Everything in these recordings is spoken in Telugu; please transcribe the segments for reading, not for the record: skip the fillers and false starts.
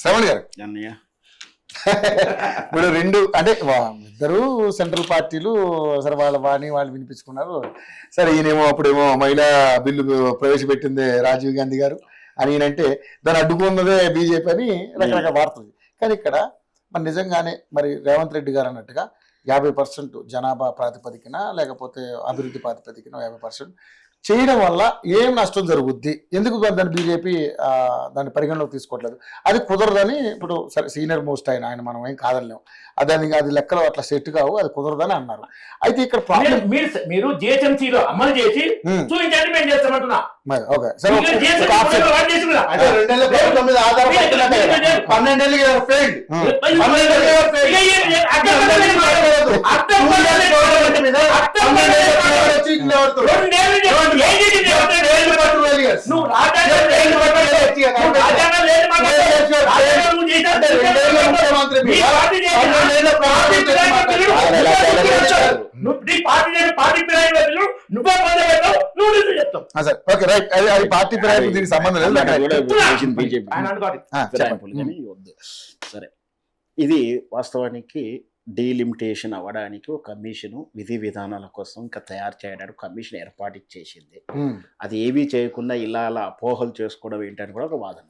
శ్రవణ్ గారు అన్నయ్య ఇప్పుడు రెండు అంటే ఇద్దరు సెంట్రల్ పార్టీలు సరే వాళ్ళు వినిపించుకున్నారు. సరే ఈయనేమో అప్పుడేమో మహిళా బిల్లు ప్రవేశపెట్టింది రాజీవ్ గాంధీ గారు అని ఈయనంటే దాన్ని అడ్డుకున్నదే బీజేపీ అని రకరకాల వార్తలు. కానీ ఇక్కడ మరి నిజంగానే మరి రేవంత్ రెడ్డి గారు అన్నట్టుగా 50% జనాభా ప్రాతిపదికన లేకపోతే అభివృద్ధి ప్రాతిపదికన 50% చేయడం వల్ల ఏం నష్టం జరుగుద్ది, ఎందుకు దాన్ని బీజేపీ దాన్ని పరిగణలోకి తీసుకోవట్లేదు? అది కుదరదని ఇప్పుడు సరే సీనియర్ మోస్ట్ ఆయన మనం ఏం కాదలేము, అది లెక్కలు అట్లా సెట్ కావు, అది కుదరదని అన్నారు. అయితే ఇక్కడ ప్రాబ్లం మీరు జిహెచ్ఎంసీలో అమలు చేసి చూపించండి, మేము చేస్తామంటున్నా. ఓకే సరే ఓకే రైట్, అది పార్టీ ఫిరాయింపు దీనికి సంబంధం లేదు. సరే, ఇది వాస్తవానికి డీలిమిటేషన్ అవ్వడానికి ఒక కమిషన్ విధి విధానాల కోసం ఇంకా తయారు చేయడానికి కమిషన్ ఏర్పాటు చేసింది. అది ఏమీ చేయకుండా ఇలా అలా అపోహలు చేసుకోవడం ఏంటని కూడా ఒక వాదన.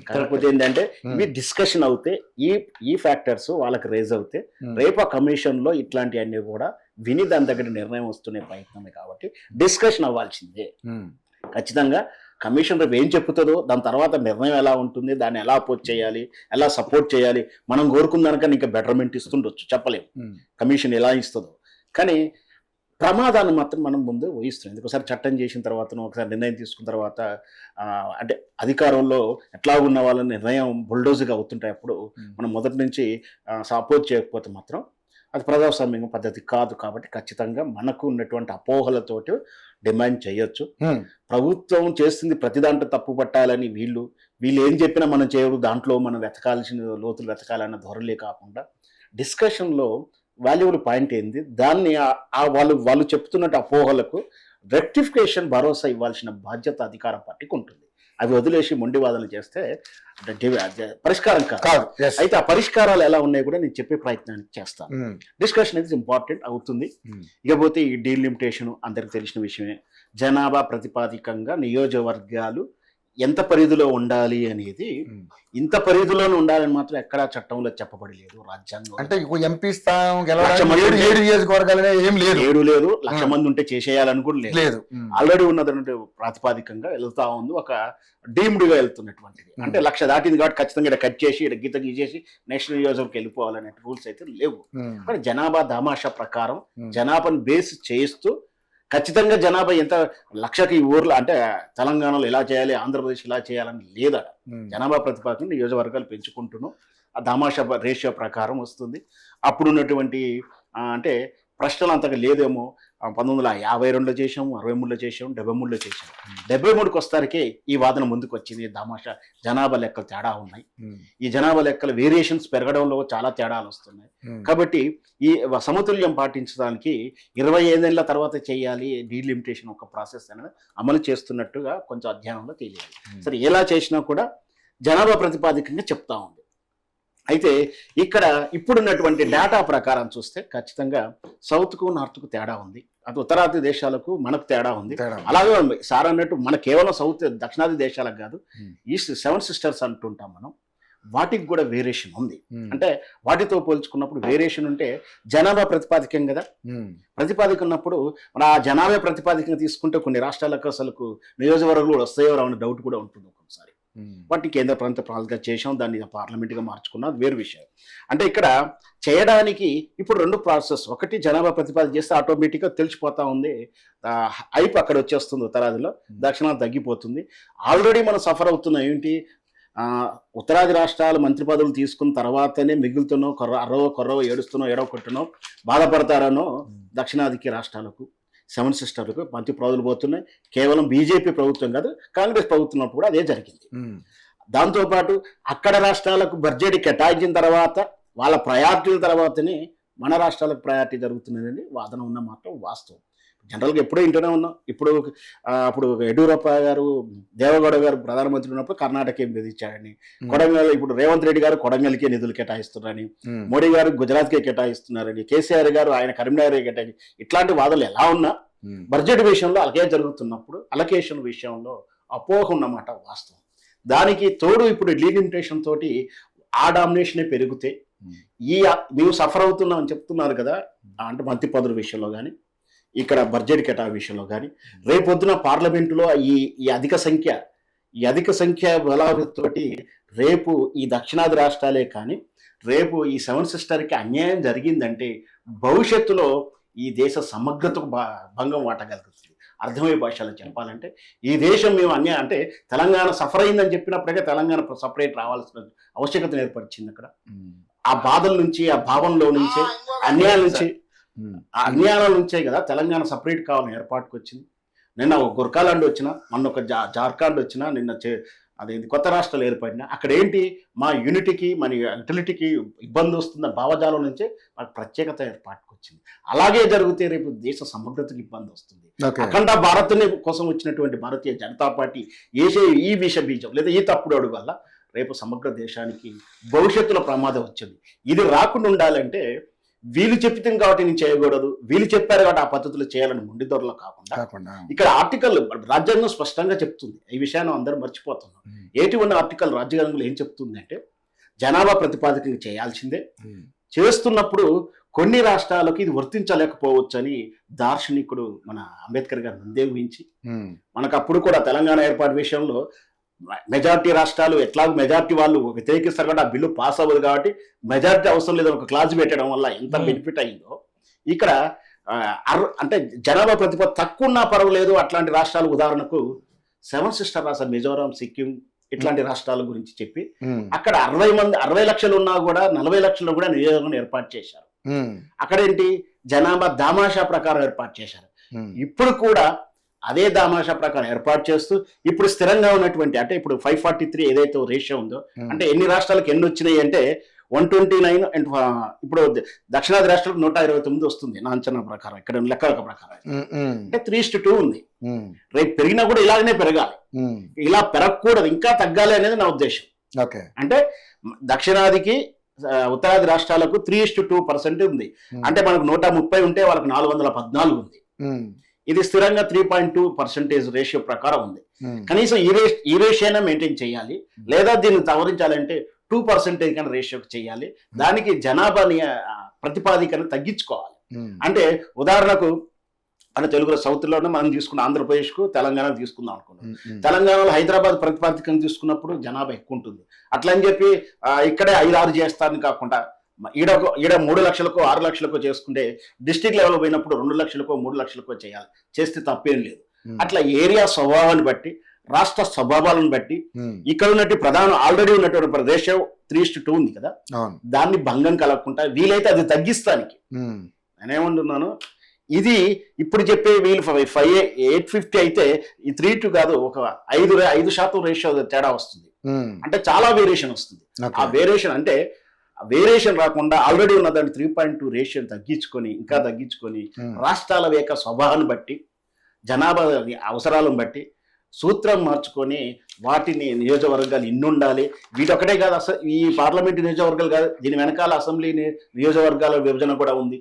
కాకపోతే ఏంటంటే ఇవి డిస్కషన్ అవుతే ఈ ఫ్యాక్టర్స్ వాళ్ళకి రేజ్ అవుతే రేపు ఆ కమిషన్ లో ఇట్లాంటివన్నీ కూడా విని దాని దగ్గర నిర్ణయం వస్తునే ప్రయత్నమే. కాబట్టి డిస్కషన్ అవ్వాల్సిందే ఖచ్చితంగా. కమిషన్ రేపు ఏం చెప్తుందో దాని తర్వాత నిర్ణయం ఎలా ఉంటుంది, దాన్ని ఎలా అపోజ్ చేయాలి, ఎలా సపోర్ట్ చేయాలి, మనం కోరుకున్న దానికన్నా ఇంకా బెటర్మెంట్ ఇస్తుండొచ్చు, చెప్పలేము కమిషన్ ఎలా ఇస్తుందో. కానీ ప్రమాదాన్ని మాత్రం మనం ముందు ఊహిస్తున్నాం. ఒకసారి చట్టం చేసిన తర్వాత ఒకసారి నిర్ణయం తీసుకున్న తర్వాత అంటే అధికారంలో ఎట్లా ఉన్న వాళ్ళ నిర్ణయం బుల్డోజ్గా అవుతుంటాయి. అప్పుడు మనం మొదటి నుంచి సపోర్ట్ చేయకపోతే మాత్రం అది ప్రజాస్వామ్య పద్ధతి కాదు. కాబట్టి ఖచ్చితంగా మనకు ఉన్నటువంటి అపోహలతోటి డిమాండ్ చేయొచ్చు. ప్రభుత్వం చేస్తుంది ప్రతి దాంట్లో తప్పు పట్టాలని వీళ్ళు ఏం చెప్పినా మనం చేయరు, దాంట్లో మనం వెతకాల్సిన లోతులు వెతకాలన్న ధోరణి కాకుండా డిస్కషన్లో వాల్యుబుల్ పాయింట్ ఏంది, దాన్ని వాళ్ళు చెప్తున్నట్టు అపోహలకు రెక్టిఫికేషన్ భరోసా ఇవ్వాల్సిన బాధ్యత అధికార పార్టీకి ఉంటుంది. అవి వదిలేసి మొండి వాదనలు చేస్తే పరిష్కారం కాదు. అయితే ఆ పరిష్కారాలు ఎలా ఉన్నాయి కూడా నేను చెప్పే ప్రయత్నాన్ని చేస్తాను. డిస్కషన్ అనేది ఇంపార్టెంట్ అవుతుంది. ఇకపోతే ఈ డీలిమిటేషన్ అందరికి తెలిసిన విషయమే. జనాభా ప్రతిపాదికంగా నియోజకవర్గాలు ఎంత పరిధిలో ఉండాలి అనేది, ఇంత పరిధిలోనే ఉండాలని మాత్రం ఎక్కడా చట్టంలో చెప్పబడి లేదు. రాజ్యాంగం అంటే ఎంపీ స్థానం 7 లేదు, 1,00,000 మంది ఉంటే చేసేయాలని కూడా లేదు. ఆల్రెడీ ఉన్నటువంటి ప్రాతిపాదికంగా వెళ్తా ఉంది, ఒక డీమ్డ్ గా వెళ్తున్నటువంటిది. అంటే 1,00,000 దాటింది కాబట్టి ఖచ్చితంగా ఇక్కడ కట్ చేసి ఇక్కడ గీత గీసేసి నెక్స్ట్ నియోజకవర్గం వెళ్ళిపోవాలనే రూల్స్ అయితే లేవు. కానీ జనాభా దామాషా ప్రకారం జనాభాను బేస్ చేస్తూ ఖచ్చితంగా జనాభా ఎంత 1,00,000కి ఈ ఊర్లో అంటే తెలంగాణలో ఇలా చేయాలి, ఆంధ్రప్రదేశ్ ఇలా చేయాలని లేదా. జనాభా ప్రతిపాదన నియోజకవర్గాలు పెంచుకుంటున్నాం, ఆ దామాషా రేషియో ప్రకారం వస్తుంది. అప్పుడున్నటువంటి అంటే ప్రశ్నలు అంతగా లేదేమో. 1952లో చేసాము, 63లో చేసాము, 73లో చేసాము. 73కి వస్తారికే ఈ వాదన ముందుకు వచ్చింది. దామాషా జనాభా లెక్కలు తేడా ఉన్నాయి. ఈ జనాభా లెక్కల వేరియేషన్స్ పెరగడంలో చాలా తేడాలు వస్తున్నాయి. కాబట్టి ఈ సమతుల్యం పాటించడానికి 25 ఏళ్ల తర్వాత చేయాలి డీలిమిటేషన్ ఒక ప్రాసెస్ అనేది అమలు చేస్తున్నట్టుగా కొంచెం అధ్యయనంలో తెలియాలి. సరే, ఎలా చేసినా కూడా జనాభా ప్రతిపాదికంగా చెప్తా ఉంది. అయితే ఇక్కడ ఇప్పుడున్నటువంటి డేటా ప్రకారం చూస్తే ఖచ్చితంగా సౌత్కు నార్త్కు తేడా ఉంది, అటు ఉత్తరాది దేశాలకు మనకు తేడా ఉంది. అలాగే సార్ అన్నట్టు మన కేవలం దక్షిణాది దేశాలకు కాదు, ఈస్ట్ 7 సిస్టర్స్ అంటుంటాం మనం, వాటికి కూడా వేరియేషన్ ఉంది. అంటే వాటితో పోల్చుకున్నప్పుడు వేరియేషన్ ఉంటే జనాభా ప్రతిపాదికం కదా, ప్రతిపాదిక ఉన్నప్పుడు మన ఆ జనాభా ప్రతిపాదికంగా తీసుకుంటే కొన్ని రాష్ట్రాలకు అసలు నియోజకవర్గాలు వస్తాయో రావని డౌట్ కూడా ఉంటుంది ఒక్కొక్కసారి. వాటిని కేంద్ర ప్రాంత ప్రాంతంగా చేసాం, దాన్ని పార్లమెంట్గా మార్చుకున్నాం, వేరు విషయం. అంటే ఇక్కడ చేయడానికి ఇప్పుడు 2 ప్రాసెస్. ఒకటి జనాభా ప్రతిపాదన చేస్తే ఆటోమేటిక్గా తెలిసిపోతా ఉంది, హైప్ అక్కడ వచ్చేస్తుంది, ఉత్తరాదిలో దక్షిణాది తగ్గిపోతుంది. ఆల్రెడీ మనం సఫర్ అవుతున్నాం ఏంటి, ఉత్తరాది రాష్ట్రాలు మంత్రి పదవులు తీసుకున్న తర్వాతనే మిగులుతున్నాం, కొర్రవ ఏడుస్తున్నాం, ఏడవకొట్టున్నాం, బాధపడతారనో దక్షిణాదికి రాష్ట్రాలకు 7 సిస్టర్లకు మంత్రి పదవులు పోతున్నాయి. కేవలం బీజేపీ ప్రభుత్వం కాదు, కాంగ్రెస్ ప్రభుత్వం కూడా అదే జరిగింది. దాంతోపాటు అక్కడ రాష్ట్రాలకు బడ్జెట్ కేటాయించిన తర్వాత వాళ్ళ ప్రయారిటీల తర్వాతనే మన రాష్ట్రాలకు ప్రయారిటీ జరుగుతున్నదని వాదన ఉన్న మాత్రం వాస్తవం. జనరల్గా ఎప్పుడూ ఇంటూనే ఉన్నాం. ఇప్పుడు అప్పుడు యడ్యూరప్ప గారు, దేవగౌడ గారు ప్రధానమంత్రి ఉన్నప్పుడు కర్ణాటక ఏం విధించారని, కొడంగల్ ఇప్పుడు రేవంత్ రెడ్డి గారు కొడంగల్కే నిధులు కేటాయిస్తున్నారని, మోడీ గారు గుజరాత్కే కేటాయిస్తున్నారని, కేసీఆర్ గారు ఆయన కరీంనగర్ కేటాయి, ఇట్లాంటి వాదనలు ఎలా ఉన్నా బడ్జెట్ విషయంలో అలాగే జరుగుతున్నప్పుడు అలొకేషన్ విషయంలో అపోహ ఉన్నమాట వాస్తవం. దానికి తోడు ఇప్పుడు డీలిమిటేషన్ తోటి ఆ డామినేషనే పెరిగితే మేము సఫర్ అవుతున్నాం అని చెప్తున్నారు కదా, అంటే మంత్రి పదవుల విషయంలో కానీ ఇక్కడ బడ్జెట్ కేటా విషయంలో కానీ రేపొద్దున పార్లమెంటులో ఈ అధిక సంఖ్య బలాలతోటి రేపు ఈ దక్షిణాది రాష్ట్రాలే కానీ రేపు ఈ సెవెన్ సిస్టర్కి అన్యాయం జరిగిందంటే భవిష్యత్తులో ఈ దేశ సమగ్రతకు భంగం వాటగలుగుతుంది. అర్థమయ్యే భాషలో చెప్పాలంటే ఈ దేశం మేము అన్యాయం అంటే తెలంగాణ సఫర్ అయిందని చెప్పినప్పుడే తెలంగాణ సపరేట్ రావాల్సిన ఆవశ్యకత ఏర్పరిచింది. అక్కడ ఆ బాధల నుంచి, ఆ భావంలో నుంచే, అన్యాయాల నుంచే కదా తెలంగాణ సపరేట్ కావాలని ఏర్పాటుకు వచ్చింది. నిన్న ఒక గుర్ఖాలాండ్ వచ్చిన, మొన్న ఒక జార్ఖండ్ వచ్చిన, నిన్న అదేంటి కొత్త రాష్ట్రాలు ఏర్పడినా అక్కడ ఏంటి మా యూనిటీకి మన యూటిలిటీకి ఇబ్బంది వస్తున్న భావజాలం నుంచే మనకు ప్రత్యేకత ఏర్పాటుకు వచ్చింది. అలాగే జరిగితే రేపు దేశ సమగ్రతకు ఇబ్బంది వస్తుంది. అఖండ భారత్ని కోసం వచ్చినటువంటి భారతీయ జనతా పార్టీ ఈ విష బీజం లేదా ఈ తప్పుడు అడుగు వల్ల రేపు సమగ్ర దేశానికి భవిష్యత్తులో ప్రమాదం వచ్చింది. ఇది రాకుండా ఉండాలంటే వీళ్ళు చెప్పితే కాబట్టి నేను చేయకూడదు, వీళ్ళు చెప్పారు కాబట్టి ఆ పద్ధతులు చేయాలని ముండి దొరలో కాకుండా ఇక్కడ ఆర్టికల్ రాజ్యాంగం స్పష్టంగా చెప్తుంది. ఈ విషయాన్ని అందరూ మర్చిపోతున్నాం. ఏటి ఉన్న ఆర్టికల్ రాజ్యాంగంలో ఏం చెప్తుంది అంటే జనాభా ప్రతిపాదికంగా చేయాల్సిందే, చేస్తున్నప్పుడు కొన్ని రాష్ట్రాలకు ఇది వర్తించలేకపోవచ్చు అని దార్శనికుడు మన అంబేద్కర్ గారు ముందేవించి మనకు అప్పుడు కూడా తెలంగాణ ఏర్పాటు విషయంలో మెజార్టీ రాష్ట్రాలు ఎట్లాగో మెజార్టీ వాళ్ళు వ్యతిరేకిస్తారు కాబట్టి ఆ బిల్లు పాస్ అవ్వదు కాబట్టి మెజార్టీ అవసరం లేదని ఒక క్లాజ్ పెట్టడం వల్ల ఎంత బెనిఫిట్ అయిందో ఇక్కడ అంటే జనాభా ప్రతిపాదన తక్కువ ఉన్నా పర్వాలేదు అట్లాంటి రాష్ట్రాలు ఉదాహరణకు సెవెన్ సిస్టర్ రాష్ట్రాలు మిజోరాం, సిక్కిం ఇట్లాంటి రాష్ట్రాల గురించి చెప్పి అక్కడ 60 లక్షలు ఉన్నా కూడా 40 లక్షలు కూడా నియోజకవర్గం ఏర్పాటు చేశారు. అక్కడేంటి జనాభా దామాషా ప్రకారం ఏర్పాటు చేశారు. ఇప్పుడు కూడా అదే దామాషా ప్రకారం ఏర్పాటు చేస్తూ ఇప్పుడు స్థిరంగా ఉన్నటువంటి అంటే ఇప్పుడు 543 ఏదైతే రేషియో ఉందో అంటే ఎన్ని రాష్ట్రాలకు ఎన్ని వచ్చినాయి అంటే 129 అండ్ ఇప్పుడు దక్షిణాది రాష్ట్రాలకు 129 వస్తుంది నా అంచనా ప్రకారం, ఇక్కడ లెక్కల ప్రకారం అంటే 3:2 ఉంది. రేపు పెరిగినా కూడా ఇలాగనే పెరగాలి, ఇలా పెరగకూడదు, ఇంకా తగ్గాలి అనేది నా ఉద్దేశం. అంటే దక్షిణాదికి ఉత్తరాది రాష్ట్రాలకు 3:2% ఉంది. అంటే మనకు 130 ఉంటే వాళ్ళకి 414 ఉంది. ఇది స్థిరంగా 3.2% రేషియో ప్రకారం ఉంది. కనీసం ఈ రేషియోనే మెయింటైన్ చేయాలి, లేదా దీన్ని సవరించాలంటే 2% కన్నా రేషియోకి చేయాలి. దానికి జనాభాని ప్రతిపాదికను తగ్గించుకోవాలి. అంటే ఉదాహరణకు మన తెలుగులో సౌత్లోనే మనం తీసుకున్న ఆంధ్రప్రదేశ్కు తెలంగాణ తీసుకుందాం అనుకున్నాం. తెలంగాణలో హైదరాబాద్ ప్రతిపాదికను తీసుకున్నప్పుడు జనాభా ఎక్కువ ఉంటుంది. అట్లా అని చెప్పి ఇక్కడే 5-6 చేస్తారని కాకుండా ఈడ 3 లక్షలకో 6 లక్షలకో చేసుకుంటే డిస్ట్రిక్ట్ లెవెల్ పోయినప్పుడు 2 లక్షలకో 3 లక్షలకో చేయాలి, చేస్తే తప్పేం లేదు. అట్లా ఏరియా స్వభావాన్ని బట్టి, రాష్ట్ర స్వభావాలను బట్టి ఇక్కడ ఉన్నట్టు ఆల్రెడీ ఉన్నటువంటి ప్రదేశం 3:2 ఉంది కదా, దాన్ని భంగం కలగకుండా వీలైతే అది తగ్గిస్తానికి నేనేమంటున్నాను. ఇది ఇప్పుడు చెప్పే వీళ్ళు 850 అయితే ఈ 3:2 కాదు, ఒక 5% రేషియో తేడా వస్తుంది. అంటే చాలా వేరియేషన్ వస్తుంది. ఆ వేరియేషన్ అంటే వేరియేషన్ రాకుండా ఆల్రెడీ ఉన్న దాన్ని 3.2 రేషియో ఇంకా తగ్గించుకొని రాష్ట్రాల యొక్క స్వభావాన్ని బట్టి, జనాభా అవసరాలను బట్టి సూత్రం మార్చుకొని వాటిని నియోజకవర్గాలు ఇన్నుండాలి. వీటొక్కటే కాదు, అసలు ఈ పార్లమెంటు నియోజకవర్గాలు కాదు, దీని వెనకాల అసెంబ్లీ నియోజకవర్గాల విభజన కూడా ఉంది.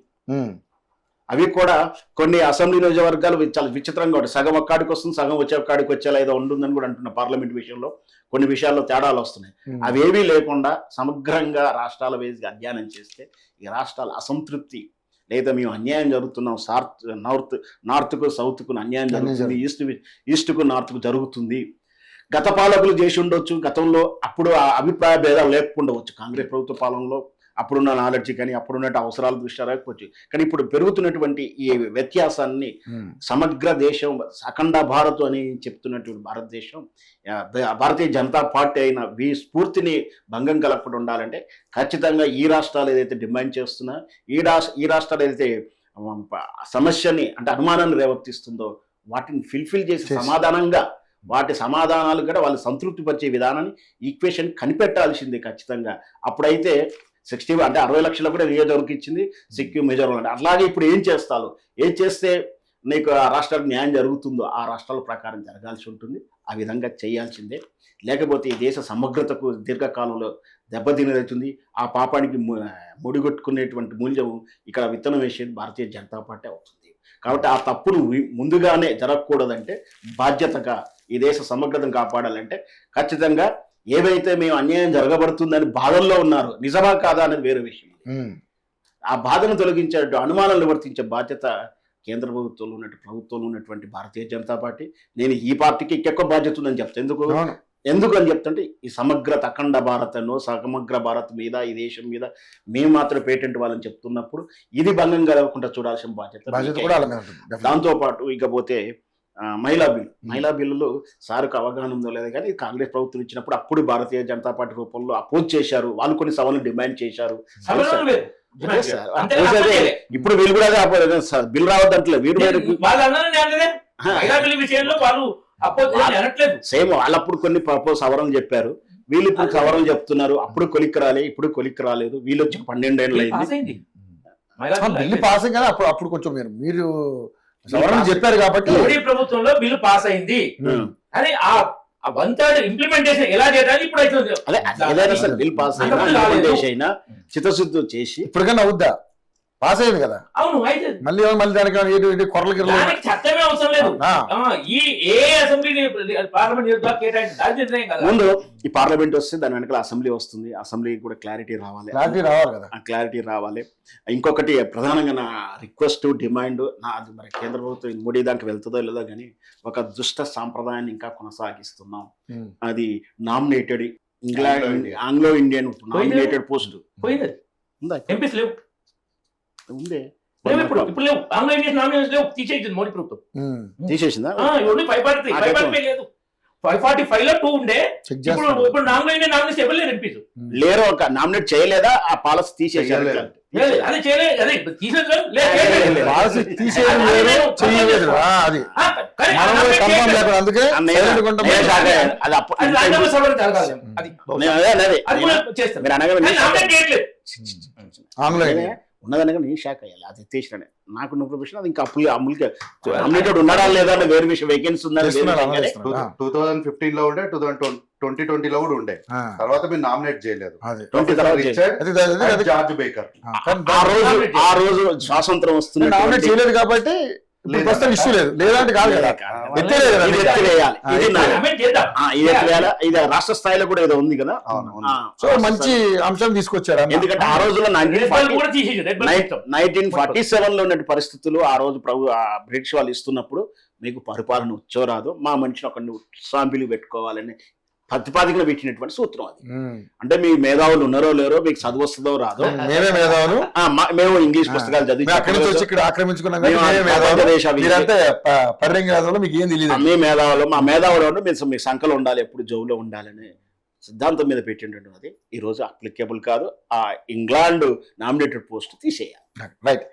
అవి కూడా కొన్ని అసెంబ్లీ నియోజకవర్గాలు చాలా విచిత్రంగా ఉంటాయి. సగం ఒక్కడికి వస్తుంది, సగం వచ్చే ఒక్కడికి వచ్చేలా ఏదో ఉంటుందని కూడా అంటున్న పార్లమెంట్ విషయంలో కొన్ని విషయాల్లో తేడాలు వస్తున్నాయి. అవేవీ లేకుండా సమగ్రంగా రాష్ట్రాల వేదిక అధ్యయనం చేస్తే ఈ రాష్ట్రాల అసంతృప్తి లేదా మేము అన్యాయం జరుగుతున్నాం, నార్త్కు సౌత్కు అన్యాయం జరుగుతుంది, ఈస్ట్కు నార్త్కు జరుగుతుంది. గత పాలకులు చేసి ఉండొచ్చు, గతంలో అప్పుడు ఆ అభిప్రాయ భేదాలు లేకపోవచ్చు. కాంగ్రెస్ ప్రభుత్వ పాలనలో అప్పుడున్న నాలెడ్జ్ కానీ అప్పుడున్న అవసరాల దృష్ట్యా రాకపోవచ్చు. కానీ ఇప్పుడు పెరుగుతున్నటువంటి ఈ వ్యత్యాసాన్ని సమగ్ర దేశం, అఖండ భారత్ అని చెప్తున్నటువంటి భారతదేశం, భారతీయ జనతా పార్టీ అయిన స్ఫూర్తిని భంగం కలగకుండా ఉండాలంటే ఖచ్చితంగా ఈ రాష్ట్రాలు ఏదైతే డిమాండ్ చేస్తున్నా, ఈ రాష్ట్రాలు ఏదైతే సమస్యని అంటే అనుమానాన్ని రేవత్తిస్తుందో వాటిని ఫిల్ఫిల్ చేసి సమాధానంగా వాటి సమాధానాలు కూడా వాళ్ళు సంతృప్తిపరిచే విధానాన్ని ఈక్వేషన్ కనిపెట్టాల్సిందే ఖచ్చితంగా. అప్పుడైతే 60 అంటే 60 లక్షలు కూడా నియోజకవర్గం ఇచ్చింది సిక్కిం, మిజోరాం. అంటే అట్లాగే ఇప్పుడు ఏం చేస్తారు, ఏం చేస్తే నీకు ఆ రాష్ట్రాలకు న్యాయం జరుగుతుందో ఆ రాష్ట్రాల ప్రకారం జరగాల్సి ఉంటుంది. ఆ విధంగా చేయాల్సిందే. లేకపోతే ఈ దేశ సమగ్రతకు దీర్ఘకాలంలో దెబ్బతినేదవుతుంది. ఆ పాపానికి ముడిగొట్టుకునేటువంటి మూల్యం ఇక్కడ విత్తనం వేసేది భారతీయ జనతా పార్టీ అవుతుంది. కాబట్టి ఆ తప్పును ముందుగానే జరగకూడదంటే, బాధ్యతగా ఈ దేశ సమగ్రతను కాపాడాలంటే ఖచ్చితంగా ఏవైతే మేము అన్యాయం జరగబడుతుందని బాధల్లో ఉన్నారు, నిజమా కాదా అనేది వేరే విషయం. ఆ బాధను తొలగించే, అనుమానాలు నివర్తించే బాధ్యత కేంద్ర ప్రభుత్వంలో ఉన్నటువంటి భారతీయ జనతా పార్టీ. నేను ఈ పార్టీకి ఎక్కువ బాధ్యత ఉందని చెప్తాను. ఎందుకు అని చెప్తుంటే, ఈ సమగ్రత, అఖండ భారత్ను, సమగ్ర భారత్ మీద, ఈ దేశం మీద మేము మాత్రం పేటెంట్ వాళ్ళని చెప్తున్నప్పుడు ఇది భంగం కలగకుండా చూడాల్సిన బాధ్యత. దాంతోపాటు ఇకపోతే మహిళా బిల్లులు సార్కు అవగాహన ఉందో లేదో కానీ కాంగ్రెస్ ప్రభుత్వం ఇచ్చినప్పుడు అప్పుడు భారతీయ జనతా పార్టీ రూపంలో అపోజ్ చేశారు. వాళ్ళు కొన్ని సవాళ్ళు డిమాండ్ చేశారు. ఇప్పుడు వీళ్ళు కూడా బిల్ రావద్దంటే సేమ్ వాళ్ళప్పుడు కొన్ని సవరణలు చెప్పారు, వీళ్ళు ఇప్పుడు సవరణలు చెప్తున్నారు. అప్పుడు కొలిక్కి రాలే, ఇప్పుడు కొలిక్కి రాలేదు. వీళ్ళు వచ్చి 12 ఏళ్ళు అయింది. బిల్లు పాస్ అయింది. అప్పుడు కొంచెం మీరు సవరణ చెప్పారు కాబట్టి మోడీ ప్రభుత్వంలో బిల్లు పాస్ అయింది అని ఆ వన్ థర్డ్ ఇంప్లిమెంటేషన్ ఎలా చేయాలి ఇప్పుడు అయితే అదే ఏదైనా సరే బిల్ పాస్ అయినా చిత్తశుద్ధి చేసి ఇప్పటికన్నా అవుద్దా? పాస్ అయింది కదా. అవును, అయితే మళ్ళీ దానికి కొరలకి చట్టమే అవసరం లేదు. ఈ ఏ అసెంబ్లీ పార్లమెంట్ ముందు ఈ పార్లమెంట్ వస్తే దాని వెనకాల అసెంబ్లీ వస్తుంది. అసెంబ్లీకి కూడా క్లారిటీ రావాలి కదా. క్లారిటీ రావాలి. ఇంకొకటి ప్రధానంగా నా రిక్వెస్ట్, డిమాండ్, అది మరి కేంద్ర ప్రభుత్వం మోడీ దానికి వెళ్తుందో లేదో కానీ ఒక దుష్ట సాంప్రదాయాన్ని ఇంకా కొనసాగిస్తున్నాం. అది nominated Anglo Indian nominated post ఉందా? ఎంపీస్ లేవు, ఉందే ఇప్పుడు లేవు. ఆంగ్లో ఇండియన్ నామినేషన్స్ లేవు, తీసేసింది మోడీ ప్రభుత్వం. తీసేసిందా? 545 లేదు, 545 లో 2 ఉండే. ఇప్పుడు ఆంగ్లో ఇండియన్ నామినేషన్ ఎవరు లేరు ఎంపీస్ లేరు. ఒక నామినేట్ చేయలేదా? ఆ పాలసీ తీసేసారు. అది చేయలేదు, అదే తీసేసారు. ఉన్నదనగా నేను షాక్ అయ్యాలి. అది ఎత్తేసినానే నాకు ప్రొఫెషన్. అది ఇంకా అమలుకి నామినేటెడ్ ఉన్నాడా లేదా అని వేరే విషయం. వేకెన్సీ ఉందా? 2015 లో ఉండే, 2020 లో కూడా ఉండే. తర్వాత మీరు నామినేట్ చేయలేదు. జార్జ్ బేకర్ ఆ రోజు స్వాతంత్రం వస్తుంది నామినేట్ చేయలేదు కాబట్టి ఇష్యూ లేదు. లేదంటే కాదు కదా, ఇది రాష్ట్ర స్థాయిలో కూడా ఏదో ఉంది కదా. సో మంచి అంశం తీసుకొచ్చారు. ఎందుకంటే ఆ రోజుల్లో 1947 లో ఉన్న పరిస్థితులు, ఆ రోజు బ్రిటిష్ వాళ్ళు ఇస్తున్నప్పుడు మీకు పరిపాలన వచ్చోరాదు, మా మనిషిని ఒక సాంపిలు పెట్టుకోవాలని ప్రతిపాదికలు పెట్టినటువంటి సూత్రం అది. అంటే మీ మేధావులు ఉన్నారో లేరో, మీకు చదువు వస్తుందో రాదో, మేమే మేధావులు, మేము ఇంగ్లీష్ పుస్తకాలు చదివి మీ మేధావులు, మా మేధావులు మీ సంఖ్యలో ఉండాలి, ఎప్పుడు జోబులో ఉండాలని సిద్ధాంతం మీద పెట్టినది. ఈ రోజు అప్లికేబుల్ కాదు. ఆ ఇంగ్లాండ్ నామినేటెడ్ పోస్ట్ తీసేయాలి. రైట్.